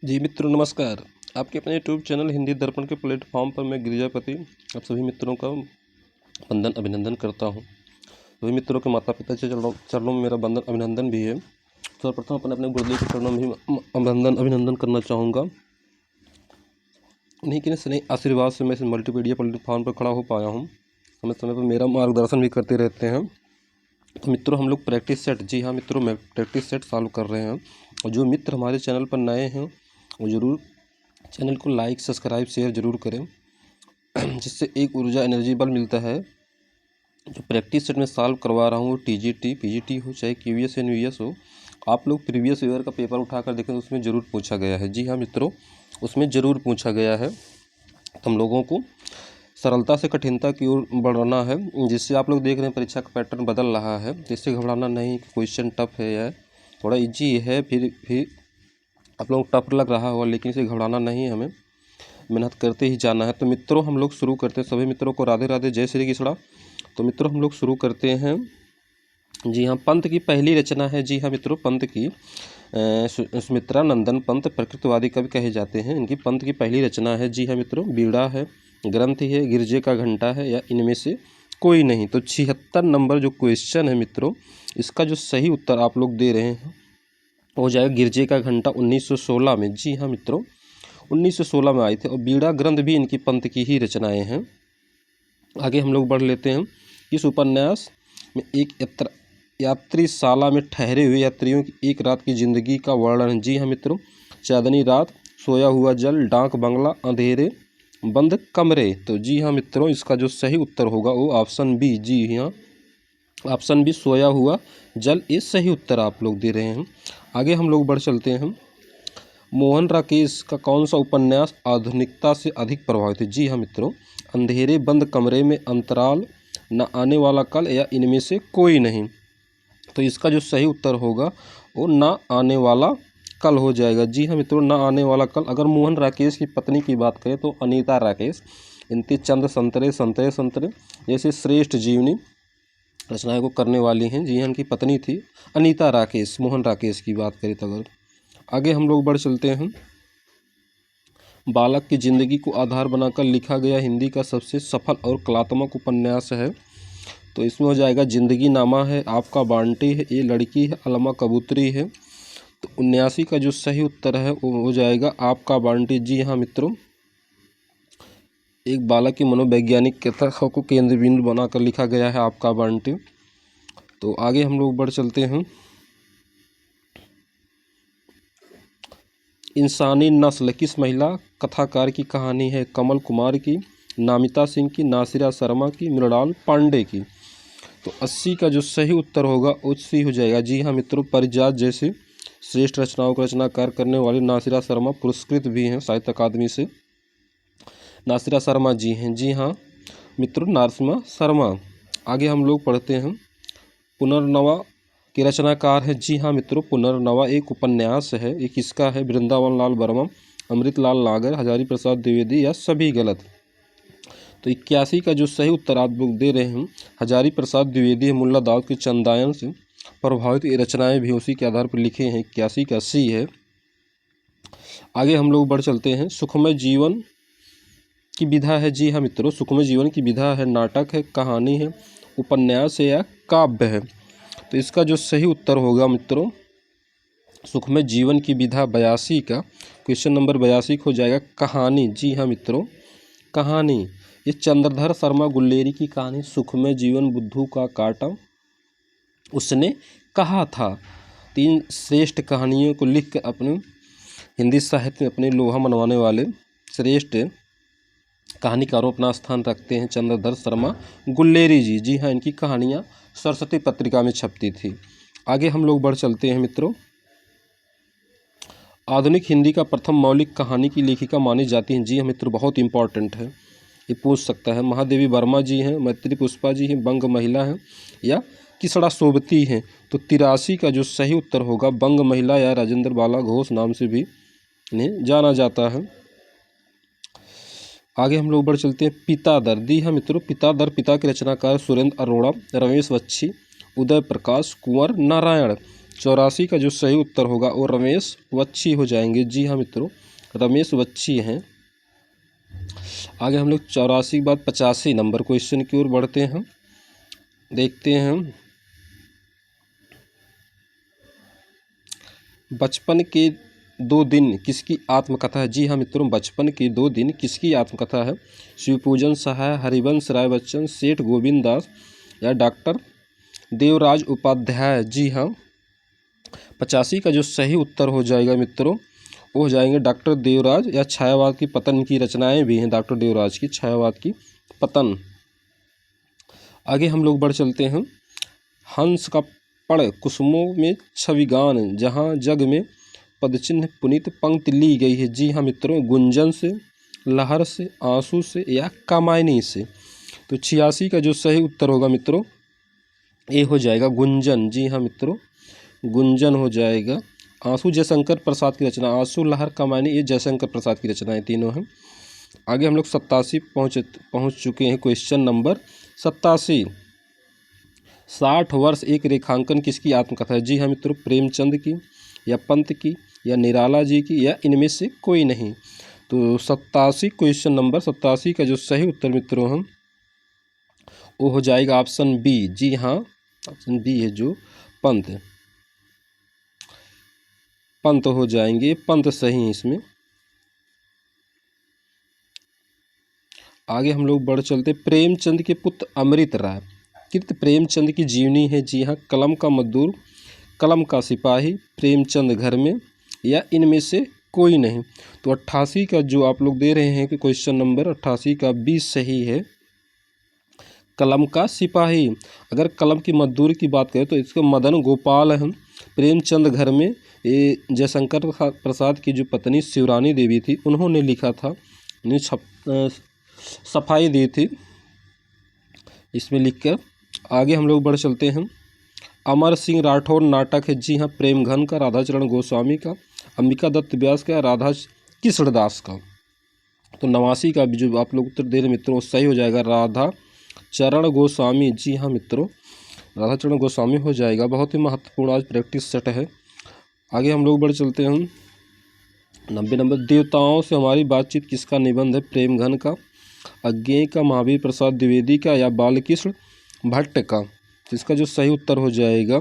जी मित्रों नमस्कार। आपके अपने यूट्यूब चैनल हिंदी दर्पण के प्लेटफॉर्म पर मैं गिरिजापति आप सभी मित्रों का वंदन अभिनंदन करता हूं। सभी मित्रों के माता पिता के चरणों में मेरा वंदन अभिनंदन भी है। सर्वप्रथम अपने अपने गुरुदेव के चरणों में भी अभिनंदन करना चाहूँगा। उन्हीं के स्नेह आशीर्वाद से मैं इस मल्टीमीडिया प्लेटफॉर्म पर खड़ा हो पाया हूँ। समय समय पर मेरा मार्गदर्शन भी करते रहते हैं। तो मित्रों हम लोग प्रैक्टिस सेट, जी हाँ मित्रों, मैं प्रैक्टिस सेट सॉल्व कर रहे हैं। और जो मित्र हमारे चैनल पर नए हैं वो ज़रूर चैनल को लाइक सब्सक्राइब शेयर ज़रूर करें, जिससे एक ऊर्जा एनर्जी बल मिलता है। जो प्रैक्टिस सेट में सॉल्व करवा रहा हूँ वो टीजीटी पीजीटी हो चाहे क्यूएस एनवीएस हो। आप लोग प्रीवियस ईयर का पेपर उठाकर देखें तो उसमें ज़रूर पूछा गया है। जी हाँ मित्रों, उसमें ज़रूर पूछा गया है। तो हम लोगों को सरलता से कठिनता की ओर बढ़ना है, जिससे आप लोग देख रहे हैं परीक्षा का पैटर्न बदल रहा है। जिससे घबराना नहीं, क्वेश्चन टफ है या थोड़ा इजी है, फिर आप लोग टफ लग रहा होगा, लेकिन इसे घबराना नहीं, हमें मेहनत करते ही जाना है। तो मित्रों हम लोग शुरू करते हैं। सभी मित्रों को राधे राधे, जय श्री कृष्णा। तो मित्रों हम लोग शुरू करते हैं। जी हाँ, पंत की पहली रचना है। जी हाँ मित्रों, पंत की सुमित्रा नंदन पंत प्रकृतवादी कवि कहे जाते हैं। इनकी पंत की पहली रचना है। जी हाँ मित्रों, बीड़ा है, ग्रंथ है, गिरजे का घंटा है, या इनमें से कोई नहीं। तो 76 नंबर जो क्वेश्चन है मित्रों, इसका जो सही उत्तर आप लोग दे रहे हैं हो जाएगा गिरजे का घंटा 1916 में। जी हाँ मित्रों, 1916 में आए थे। और बीड़ा ग्रंथ भी इनकी पंत की ही रचनाएं हैं। आगे हम लोग बढ़ लेते हैं। इस उपन्यास में एक यात्रीशाला में ठहरे हुए यात्रियों की एक रात की जिंदगी का वर्णन है। जी हाँ मित्रों, चांदनी रात, सोया हुआ जल, डाक बंगला, अंधेरे बंद कमरे। तो जी हाँ मित्रों, इसका जो सही उत्तर होगा वो ऑप्शन बी। जी हाँ, ऑप्शन बी, सोया हुआ जल, ये सही उत्तर आप लोग दे रहे हैं। आगे हम लोग बढ़ चलते हैं। मोहन राकेश का कौन सा उपन्यास आधुनिकता से अधिक प्रभावित है? जी हाँ मित्रों, अंधेरे बंद कमरे में, अंतराल, न आने वाला कल, या इनमें से कोई नहीं। तो इसका जो सही उत्तर होगा वो ना आने वाला कल हो जाएगा। जी हाँ मित्रों, ना आने वाला कल। अगर मोहन राकेश की पत्नी की बात करें तो अनीता राकेश, इनके चंद संतरे संतरे संतरे जैसे श्रेष्ठ जीवनी रचनाएं को करने वाली हैं। जी हाँ, इनकी पत्नी थी अनीता राकेश, मोहन राकेश की बात करें तो। अगर आगे हम लोग बढ़ चलते हैं। बालक की जिंदगी को आधार बनाकर लिखा गया हिंदी का सबसे सफल और कलात्मक उपन्यास है। तो इसमें हो जाएगा जिंदगी नामा है, आपका बांटी है, ये लड़की है, अलमा कबूतरी है। तो 79 का जो सही उत्तर है वो हो जाएगा आपका बांटी। जी हाँ मित्रों, एक बालक की मनोवैज्ञानिक कथा को केंद्र बिंदु बनाकर लिखा गया है आपका बांटी। तो आगे हम लोग बढ़ चलते हैं। इंसानी नस्ल किस महिला कथाकार की कहानी है? कमल कुमार की, नामिता सिंह की, नासिरा शर्मा की, मृणाल पांडे की। तो 80 का जो सही उत्तर होगा वो सी हो जाएगा। जी हाँ मित्रों, परिजात जैसे श्रेष्ठ रचनाओं को रचनाकार करने वाले नासिरा शर्मा पुरस्कृत भी हैं साहित्य अकादमी से। नासिरा शर्मा जी हैं। जी हाँ मित्रों, नासिरा शर्मा। आगे हम लोग पढ़ते हैं। पुनर्नवा के रचनाकार है। जी हाँ मित्रों, पुनर्नवा एक उपन्यास है। एक किसका है? वृंदावन लाल वर्मा, अमृतलाल नागर, हजारी प्रसाद द्विवेदी, या सभी गलत। तो 81 का जो सही उत्तर आप लोग दे रहे हैं हजारी प्रसाद द्विवेदी है। मुल्ला दाऊद के चंदायन से प्रभावित ये रचनाएं भी उसी के आधार पर लिखे हैं। 81 का सी है। आगे हम लोग बढ़ चलते हैं। सुखमय जीवन की विधा है। जी हाँ मित्रों, सुखमय जीवन की विधा है, नाटक है, कहानी है, उपन्यास है, या काव्य है। तो इसका जो सही उत्तर होगा मित्रों, सुखमय जीवन की विधा 82 का क्वेश्चन नंबर 82 हो जाएगा कहानी। जी हाँ मित्रों, कहानी। ये चंद्रधर शर्मा गुल्लेरी की कहानी सुखमय जीवन बुद्धू का काटा उसने कहा था। 3 श्रेष्ठ कहानियों को लिख कर अपने हिंदी साहित्य में अपने लोहा मनवाने वाले श्रेष्ठ कहानीकारों अपना स्थान रखते हैं चंद्रधर शर्मा गुल्लेरी जी। जी हाँ, इनकी कहानियाँ सरस्वती पत्रिका में छपती थी। आगे हम लोग बढ़ चलते हैं मित्रों। आधुनिक हिंदी का प्रथम मौलिक कहानी की लेखिका मानी जाती हैं। जी हाँ मित्रों, बहुत इंपॉर्टेंट है, ये पूछ सकता है। महादेवी वर्मा जी हैं, मैत्री पुष्पा जी हैं, बंग महिला हैं, या किसड़ा सोबती हैं। तो 83 का जो सही उत्तर होगा बंग महिला, या राजेंद्र बाला घोष नाम से भी इन्हें जाना जाता है। आगे हम लोग बढ़ चलते हैं। पितादर। दी हाँ मित्रों, पितादर पिता के रचनाकार सुरेंद्र अरोड़ा, रमेश बच्ची, उदय प्रकाश, कुंवर नारायण। 84 का जो सही उत्तर होगा वो रमेश वच्छी हो जाएंगे। जी हाँ मित्रों, रमेश वच्छी हैं। आगे हम लोग 84 के बाद 85 नंबर क्वेश्चन की ओर बढ़ते हैं। देखते हैं, बचपन के 2 दिन किसकी आत्मकथा है। जी हाँ मित्रों, बचपन के 2 दिन किसकी आत्मकथा है। शिवपूजन सहाय, हरिवंश राय बच्चन, सेठ गोविंद दास या डॉक्टर देवराज उपाध्याय। जी हाँ, 85 का जो सही उत्तर हो जाएगा मित्रों वो हो जाएंगे डॉक्टर देवराज, या छायावाद की पतन की रचनाएं भी हैं डॉक्टर देवराज की, छायावाद की पतन। आगे हम लोग बढ़ चलते हैं। हंस का पढ़ कुसुमों में छविगान, जहाँ जग में पदचिन्ह पुनीत पंक्ति ली गई है। जी हाँ मित्रों, गुंजन से, लहर से, आंसू से या कामायनी से। तो 86 का जो सही उत्तर होगा मित्रों ये हो जाएगा गुंजन। जी हाँ मित्रों, गुंजन हो जाएगा। आंसू जयशंकर प्रसाद की रचना, आंसू लहर कामायनी ये जयशंकर प्रसाद की रचनाएं तीनों हैं। आगे हम लोग 87 पहुँच चुके हैं। क्वेश्चन नंबर 87, 60 वर्ष एक रेखांकन किसकी आत्मकथा है। जी हाँ मित्रों, प्रेमचंद की या पंत की या निराला जी की या इनमें से कोई नहीं। तो 87 क्वेश्चन नंबर 87 का जो सही उत्तर मित्रों हम वो हो जाएगा ऑप्शन बी। जी हाँ, ऑप्शन बी है जो पंत, पंत हो जाएंगे, पंत सही है इसमें। आगे हम लोग बढ़ चलते, प्रेमचंद के पुत्र अमृत राय कृत प्रेमचंद की जीवनी है। जी हाँ, कलम का मजदूर, कलम का सिपाही, प्रेमचंद घर में या इनमें से कोई नहीं। तो 88 का जो आप लोग दे रहे हैं कि क्वेश्चन नंबर 88 का 20 सही है, कलम का सिपाही। अगर कलम की मजदूरी की बात करें तो इसका मदन गोपाल है। प्रेमचंद घर में ये जयशंकर प्रसाद की जो पत्नी शिवरानी देवी थी उन्होंने लिखा था, उन्हें सफाई दी थी इसमें लिखकर। आगे हम लोग बढ़ चलते हैं। अमर सिंह राठौर नाटक है। जी हाँ, प्रेमघन का, राधाचरण गोस्वामी का, अंबिका दत्त व्यास का, राधा कृष्णदास का। तो 89 का भी जो आप लोग उत्तर दे रहे मित्रों सही हो जाएगा राधा चरण गोस्वामी। जी हाँ मित्रों, राधा चरण गोस्वामी हो जाएगा। बहुत ही महत्वपूर्ण आज प्रैक्टिस सेट है। आगे हम लोग बढ़ चलते हैं। 90 नंबर, देवताओं से हमारी बातचीत किसका निबंध है। प्रेमघन का, अज्ञेय का, महावीर प्रसाद द्विवेदी का या बालकृष्ण भट्ट का। इसका जो सही उत्तर हो जाएगा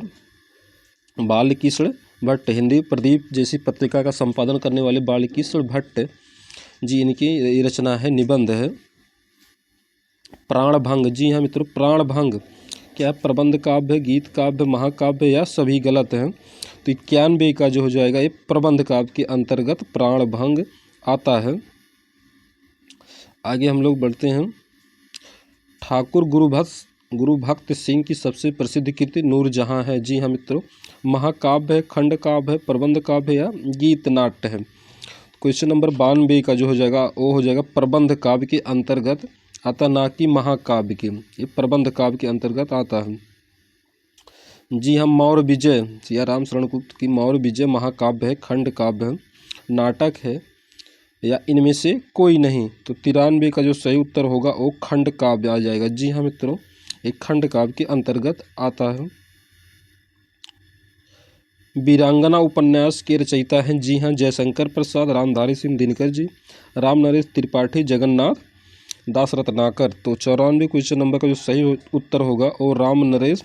बालकृष्ण भट्ट। हिंदी प्रदीप जैसी पत्रिका का संपादन करने वाले बालकृष्ण भट्ट जी, इनकी रचना है, निबंध है। प्राणभंग। जी हाँ मित्रों, प्राणभंग क्या प्रबंध काव्य, गीत काव्य, महाकाव्य या सभी गलत हैं। तो 91 का जो हो जाएगा ये प्रबंध काव्य के अंतर्गत प्राणभंग आता है। आगे हम लोग बढ़ते हैं। ठाकुर गुरुभक्त सिंह की सबसे प्रसिद्ध कृति नूरजहां है। जी हाँ मित्रों, महाकाव्य है, खंड काव्य है, प्रबंध काव्य या गीत नाट्य है। क्वेश्चन नंबर 92 का जो हो जाएगा वो हो जाएगा प्रबंध काव्य के अंतर्गत आता, ना कि महाकाव्य के। ये प्रबंध काव्य के अंतर्गत आता है। जी हाँ, मौर्य विजय सिया राम शरण गुप्त की मौर्य विजय महाकाव्य है, खंड काव्य है, नाटक है या इनमें से कोई नहीं। तो 93 का जो सही उत्तर होगा वो खंड काव्य आ जाएगा। जी हाँ मित्रों, एक खंड काव्य के अंतर्गत आता है। वीरांगना उपन्यास के रचयिता हैं। जी हाँ, जयशंकर प्रसाद, रामधारी सिंह दिनकर जी, राम नरेश त्रिपाठी, जगन्नाथ दास रत्नाकर। तो 94 क्वेश्चन नंबर का जो सही उत्तर होगा वो राम नरेश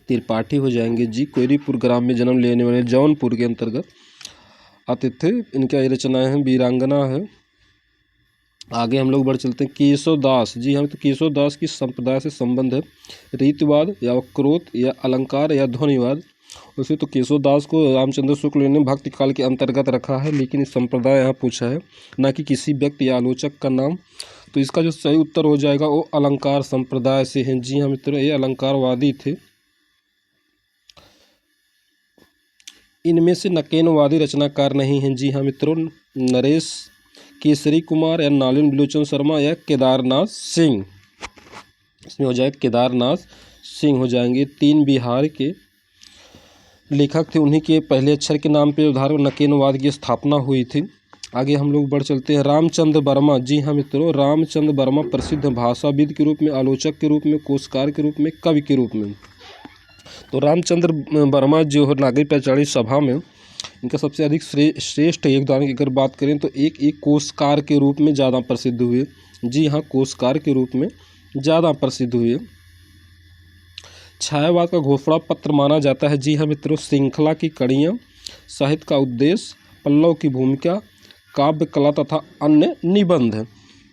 त्रिपाठी हो जाएंगे। जी, कोयरीपुर ग्राम में जन्म लेने वाले जौनपुर के अंतर्गत आते थे। इनका ये रचनाएं हैं, वीरांगना है। आगे हम लोग बढ़ चलते हैं। केशव दास। जी हाँ, तो केशव दास की संप्रदाय से संबंध है, रीतिवाद या वक्रोत या अलंकार या ध्वनिवाद। वैसे तो केशव दास को रामचंद्र शुक्ल ने भक्ति काल के अंतर्गत रखा है, लेकिन इस संप्रदाय यहाँ पूछा है, ना कि किसी व्यक्ति या आलोचक का नाम। तो इसका जो सही उत्तर हो जाएगा वो अलंकार संप्रदाय से हैं। जी हाँ मित्रों, ये अलंकारवादी थे। इनमें से नकेनवादी रचनाकार नहीं हैं। जी हाँ मित्रों, नरेश केसरी कुमार या नालिन बिलोचन शर्मा या केदारनाथ सिंह। इसमें हो जाएगा केदारनाथ सिंह हो जाएंगे। 3 बिहार के लेखक थे, उन्हीं के पहले अक्षर के नाम पे उदाहरण नकेनवाद की स्थापना हुई थी। आगे हम लोग बढ़ चलते हैं। रामचंद्र वर्मा। जी हाँ मित्रों, रामचंद्र वर्मा प्रसिद्ध भाषाविद के रूप में, आलोचक के रूप में, कोशकार के रूप में, कवि के रूप में। तो रामचंद्र वर्मा जो है नागरिक परिचालन सभा में इनका सबसे अधिक श्रेष्ठ योगदान की अगर बात करें तो एक कोषकार के रूप में ज़्यादा प्रसिद्ध हुए। जी हाँ, कोषकार के रूप में ज़्यादा प्रसिद्ध हुए। छायावाद का घोषणा पत्र माना जाता है। जी हाँ मित्रों, श्रृंखला की कड़ियाँ, साहित्य का उद्देश्य, पल्लव की भूमिका, काव्य कला तथा अन्य निबंध।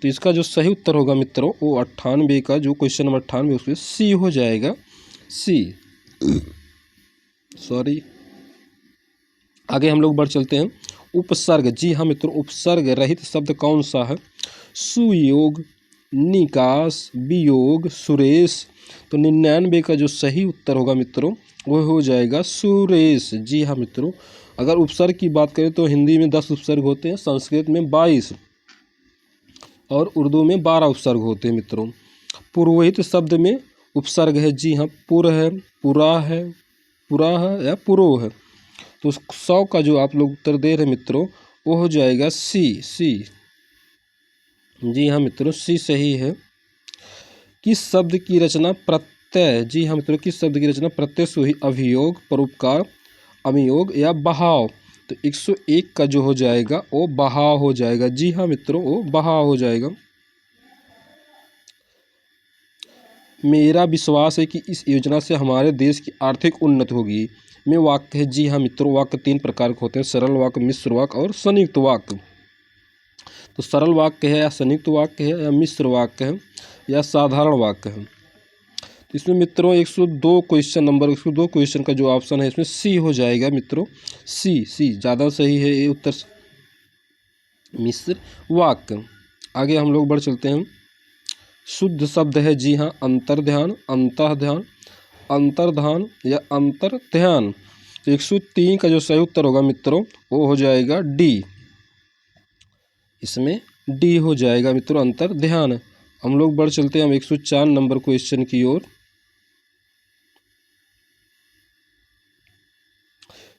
तो इसका जो सही उत्तर होगा मित्रों वो 98 का जो क्वेश्चन नंबर 98 उसमें सी हो जाएगा, सी। सॉरी, आगे हम लोग बढ़ चलते हैं। उपसर्ग। जी हाँ मित्रों, उपसर्ग रहित शब्द कौन सा है? सुयोग, निकास, वियोग, सुरेश। तो 99 का जो सही उत्तर होगा मित्रों वो हो जाएगा सुरेश। जी हाँ मित्रों, अगर उपसर्ग की बात करें तो हिंदी में 10 उपसर्ग होते हैं, संस्कृत में 22 और उर्दू में 12 उपसर्ग होते हैं मित्रों। पुरोहित शब्द में उपसर्ग है। जी हाँ, पुर है, पुरा है, पुरा है या पुरो है। तो 100 का जो आप लोग उत्तर दे रहे हैं मित्रों वो हो जाएगा सी, सी। जी हाँ मित्रों, सी सही है। किस शब्द की रचना प्रत्यय? जी हाँ मित्रों, किस शब्द की रचना प्रत्यय से हुई? अभियोग, परोपकार, अमियोग या बहाव। तो 101 का जो हो जाएगा वो बहाव हो जाएगा। जी हाँ मित्रों, वो बहाव हो जाएगा। मेरा विश्वास है कि इस योजना से हमारे देश की आर्थिक उन्नति होगी। में वाक्य है। जी हाँ मित्रों, वाक्य 3 प्रकार के होते हैं, सरल वाक्य, मिश्र वाक्य और संयुक्त वाक्य। तो सरल वाक्य है या संयुक्त वाक्य है या मिश्र वाक्य है या साधारण वाक्य है। तो इसमें मित्रों 102 क्वेश्चन नंबर 102 क्वेश्चन का जो ऑप्शन है इसमें सी हो जाएगा मित्रों, सी, सी ज़्यादा सही है ये उत्तर, मिश्र वाक्य। आगे हम लोग बढ़ चलते हैं। शुद्ध शब्द है। जी हाँ, अंतर्ध्यान, अंतःध्यान, अंतर्धान या अंतर ध्यान। तो 103 का जो सही उत्तर होगा मित्रों वो हो जाएगा डी, इसमें डी हो जाएगा मित्रों, अंतर ध्यान। हम लोग बढ़ चलते हैं हम 104 नंबर क्वेश्चन की ओर।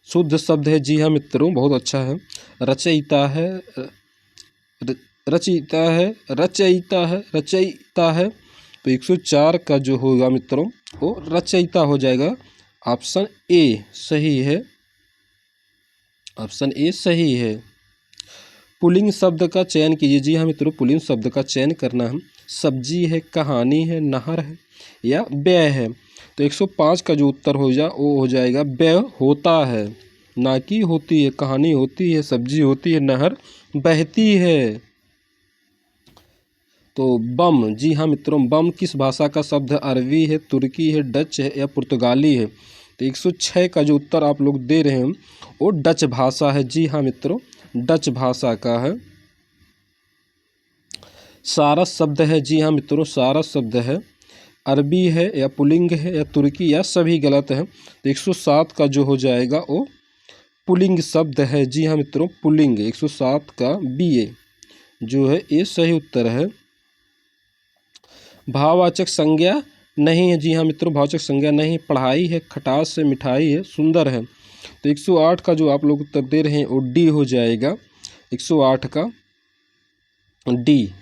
शुद्ध शब्द है। जी हाँ मित्रों, बहुत अच्छा है। रचयिता है, रचयिता है, रचयिता है, रचयिता है। तो 104 का जो होगा मित्रों वो रचयिता हो जाएगा। ऑप्शन ए सही है, ऑप्शन ए सही है। पुल्लिंग शब्द का चयन कीजिए। जी हाँ मित्रों, पुल्लिंग शब्द का चयन करना है। सब्जी है, कहानी है, नहर है या व्यय है। तो 105 का जो उत्तर हो वो हो जाएगा व्यय होता है, ना कि होती है। कहानी होती है, सब्जी होती है, नहर बहती है। तो बम। जी हाँ मित्रों, बम किस भाषा का शब्द है? अरबी है, तुर्की है, डच है या पुर्तगाली है। तो 106 का जो उत्तर आप लोग दे रहे हैं वो डच भाषा है। जी हाँ मित्रों, डच भाषा का है। सारस शब्द है। जी हाँ मित्रों, सारस शब्द है। अरबी है या पुल्लिंग है या तुर्की या सभी गलत है। तो 107 का जो हो जाएगा वो पुल्लिंग शब्द है। जी हाँ मित्रों, पुल्लिंग। 107 का बी ए जो है ये सही उत्तर है। भाववाचक संज्ञा नहीं है। जी हाँ मित्रों, भाववाचक संज्ञा नहीं। पढ़ाई है, खटास है, मिठाई है, सुंदर है। तो 108 का जो आप लोग उत्तर दे रहे हैं वो डी हो जाएगा, 108 का डी।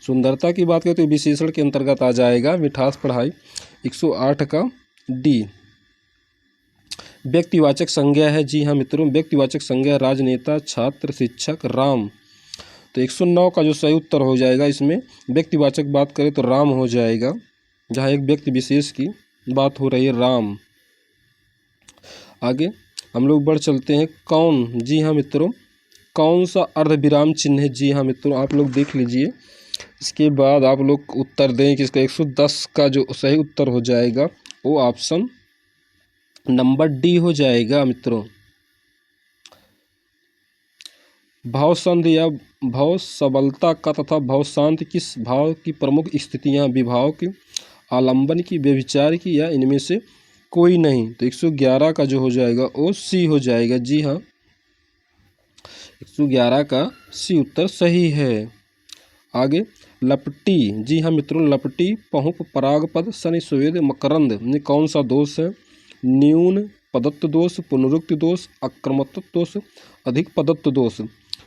सुंदरता की बात करें तो विशेषण के अंतर्गत आ जाएगा, मिठास, पढ़ाई। 108 का डी। व्यक्तिवाचक संज्ञा है। जी हाँ मित्रों, व्यक्तिवाचक संज्ञा राजनेता, छात्र, शिक्षक, राम। तो 109 का जो सही उत्तर हो जाएगा इसमें व्यक्तिवाचक बात करें तो राम हो जाएगा, जहाँ एक व्यक्ति विशेष की बात हो रही है, राम। आगे हम लोग बढ़ चलते हैं। कौन। जी हाँ मित्रों, कौन सा अर्धविराम चिन्ह है? जी हाँ मित्रों, आप लोग देख लीजिए, इसके बाद आप लोग उत्तर दें कि इसका 110 का जो सही उत्तर हो जाएगा वो ऑप्शन नंबर डी हो जाएगा मित्रों। भाव संधि या भाव सबलता का तथा भाव शांति किस भाव की प्रमुख स्थितियां? विभाव की, आलंबन की, व्यभिचार की या इनमें से कोई नहीं। तो 111 का जो हो जाएगा वो सी हो जाएगा। जी हाँ, 111 का सी उत्तर सही है। आगे लपटी। जी हाँ मित्रों, लपटी, पहुप, परागपद, शनि, स्वेद, मकरंद में कौन सा दोष है? न्यून पदत्व दोष, पुनरुक्ति दोष, आक्रमत्व दोष, अधिक पदत्व दोष।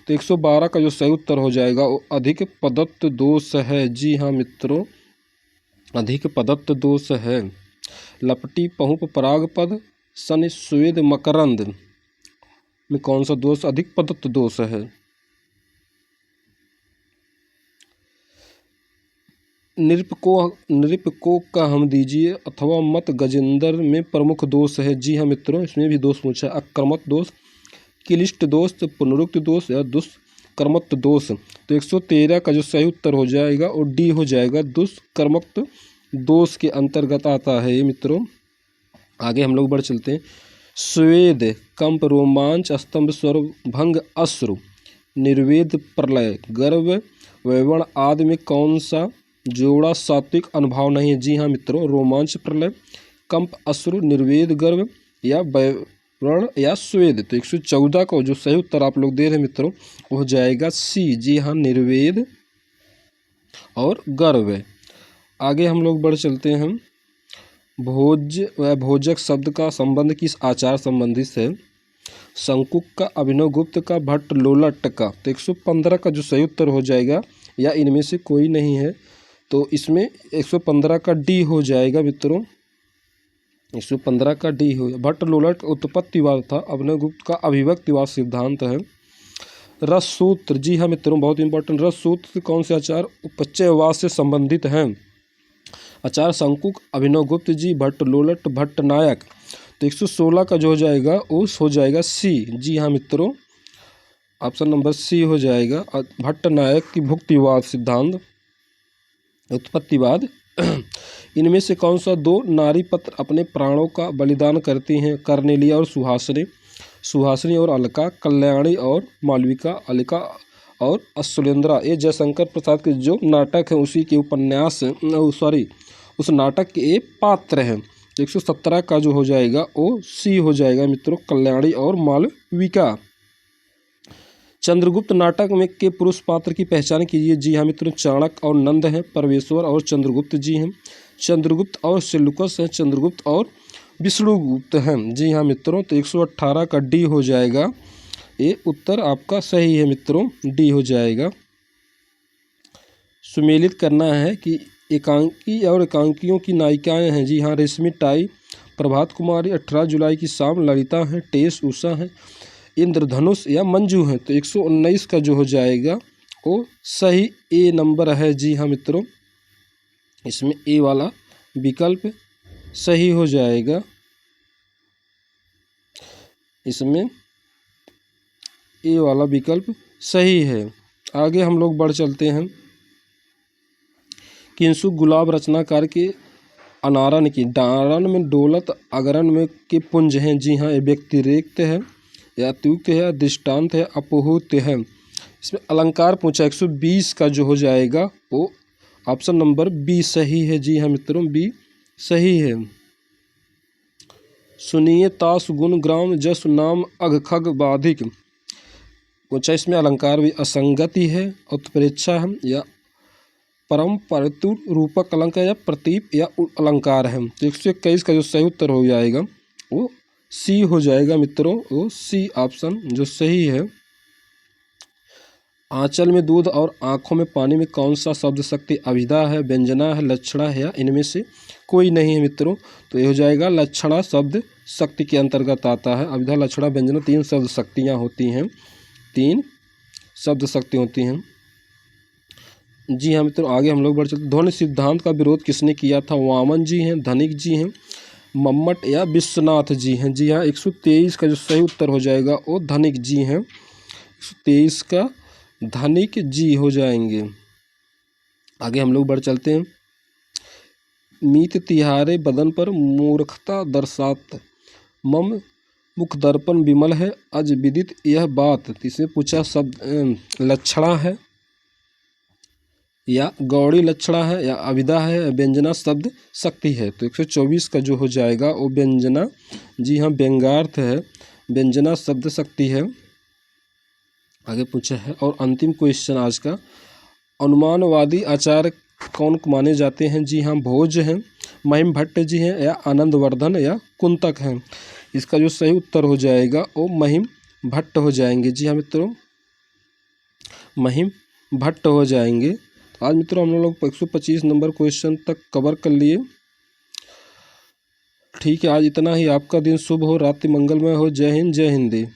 तो 112 का जो सही उत्तर हो जाएगा वो अधिक पदत्व दोष है। जी हाँ मित्रों, अधिक पदत्व दोष है। लपटी पहुप पराग पद सन स्वेद मकरंद में कौन सा दोष अधिक पदत्व दोष है? नृप को का हम दीजिए अथवा मत गजेंद्र में प्रमुख दोष है। जी हाँ मित्रों, इसमें भी दोष पूछा है। अक्रमत दोष, क्लिष्ट दोष, पुनरुक्त दोष या दुष्कर्मत्व दोष। तो 113 का जो सही उत्तर हो जाएगा और डी हो जाएगा, दुष्कर्मत्व दोष के अंतर्गत आता है ये मित्रों। आगे हम लोग बढ़ चलते हैं। स्वेद, कंप, रोमांच, स्तंभ, स्वर, भंग, अश्रु, निर्वेद, प्रलय, गर्व, वैवर्ण आदि में कौन सा जोड़ा सात्विक अनुभाव नहीं है? जी हाँ मित्रों, रोमांच, प्रलय, कंप, अश्रु, निर्वेद, गर्व या वैवर्ण या स्वेद। तो 114 का जो सही उत्तर आप लोग दे रहे हैं मित्रों वो हो जाएगा सी। जी हाँ, निर्वेद और गर्व। आगे हम लोग बढ़ चलते हैं। भोज व भोजक शब्द का संबंध किस आचार संबंधी से? शंकुक का, अभिनव गुप्त का, भट्ट लोलट का। तो 115 का जो सही उत्तर हो जाएगा या इनमें से कोई नहीं है, तो इसमें 115 का डी हो जाएगा मित्रों। 115 का डी हो। भट्ट लोलट उत्पत्तिवाद था, अभिनव गुप्त का अभिव्यक्तिवाद सिद्धांत है। रस सूत्र, जी हाँ मित्रों, बहुत इंपॉर्टेंट। रस सूत्र कौन से आचार उपचयवाद से संबंधित हैं? आचार शंकुक, अभिनव गुप्त जी, भट्ट लोलट, भट्ट नायक। तो 116 का जो हो जाएगा उस हो जाएगा सी। जी हाँ मित्रों, ऑप्शन नंबर सी हो जाएगा। भट्ट नायक की भुक्तिवाद सिद्धांत, उत्पत्तिवाद। इनमें से कौन सा दो नारी पत्र अपने प्राणों का बलिदान करती हैं? कर्नेलिया और सुहासिनी, सुहासिनी और अलका, कल्याणी और मालविका, अलका और अश्वलेंद्रा। ये जयशंकर प्रसाद के जो नाटक है उसी के उपन्यास उस नाटक के पात्र हैं। 117 का जो हो जाएगा वो सी हो जाएगा मित्रों, कल्याणी और मालविका। चंद्रगुप्त नाटक में के पुरुष पात्र की पहचान कीजिए। जी हाँ मित्रों, चाणक्य और नंद हैं, परमेश्वर और चंद्रगुप्त जी हैं, चंद्रगुप्त और सेल्युकस हैं, चंद्रगुप्त और विष्णुगुप्त हैं। जी हाँ मित्रों, तो 118 का डी हो जाएगा। ये उत्तर आपका सही है मित्रों, डी हो जाएगा। सुमेलित करना है कि एकांकी और एकांकियों की नायिकाएं हैं। जी हाँ, रेशमी टाई, प्रभात कुमारी, 18 जुलाई की शाम, ललिता हैं, टेस, उषा हैं, इंद्रधनुष या मंजू हैं। तो 119 का जो हो जाएगा वो सही ए नंबर है। जी हाँ मित्रों, इसमें ए वाला विकल्प सही हो जाएगा। इसमें ए वाला विकल्प सही है। आगे हम लोग बढ़ चलते हैं। किंसुक गुलाब रचनाकार के अनारन की, डारन में डोलत, अगरन में के पुंज हैं। जी हाँ, ये व्यक्तिरेक्त है या अत्युक्त है या दृष्टांत है, अपोहूत है। इसमें अलंकार पूछा, 120 का जो हो जाएगा वो ऑप्शन नंबर बी सही है। जी हाँ मित्रों, बी सही है। सुनिए तास गुण ग्राम जस नाम अघ खग बाधिक पूछा। इसमें अलंकार भी असंगति है, उत्प्रेक्षा है या परम परतु रूपक अलंकार या प्रतीप या अलंकार है। तो 121 का जो सही उत्तर हो जाएगा वो सी हो जाएगा मित्रों, वो सी ऑप्शन जो सही है। आंचल में दूध और आँखों में पानी में कौन सा शब्द शक्ति अभिधा है, व्यंजना है, लक्षणा है या इनमें से कोई नहीं है मित्रों? तो ये हो जाएगा लक्षणा शब्द शक्ति के अंतर्गत आता है। अभिधा, लक्षणा, व्यंजना 3 शब्द शक्तियाँ होती हैं, 3 शब्द शक्ति होती हैं। जी हाँ मित्रों, आगे हम लोग बढ़ चलते। ध्वनि सिद्धांत का विरोध किसने किया था? वामन जी हैं, धनिक जी हैं, मम्मट या विश्वनाथ जी हैं। जी हाँ, 123 का जो सही उत्तर हो जाएगा वो धनिक जी हैं। 123 का धनिक जी हो जाएंगे। आगे हम लोग बढ़ चलते हैं। मीत तिहारे बदन पर मूर्खता दर्शात, मम मुख दर्पण विमल है, अज विदित यह बात। इसमें पूछा शब्द लक्षणा है या गौड़ी लक्षणा है या अभिधा है, व्यंजना शब्द शक्ति है। तो 124 का जो हो जाएगा वो व्यंजना। जी हाँ, व्यंग्यार्थ है, व्यंजना शब्द शक्ति है। आगे पूछा है और अंतिम क्वेश्चन आज का, अनुमानवादी आचार्य कौन माने जाते हैं? जी हाँ, भोज हैं, महिम भट्ट जी हैं या आनंदवर्धन या कुंतक हैं। इसका जो सही उत्तर हो जाएगा वो महिम भट्ट हो जाएंगे। जी हाँ मित्रों, महिम भट्ट हो जाएंगे। आज मित्रों हम लोग 125 नंबर क्वेश्चन तक कवर कर लिए। ठीक है, आज इतना ही। आपका दिन शुभ हो, रात्रि मंगलमय हो। जय हिंद, जय हिंदी।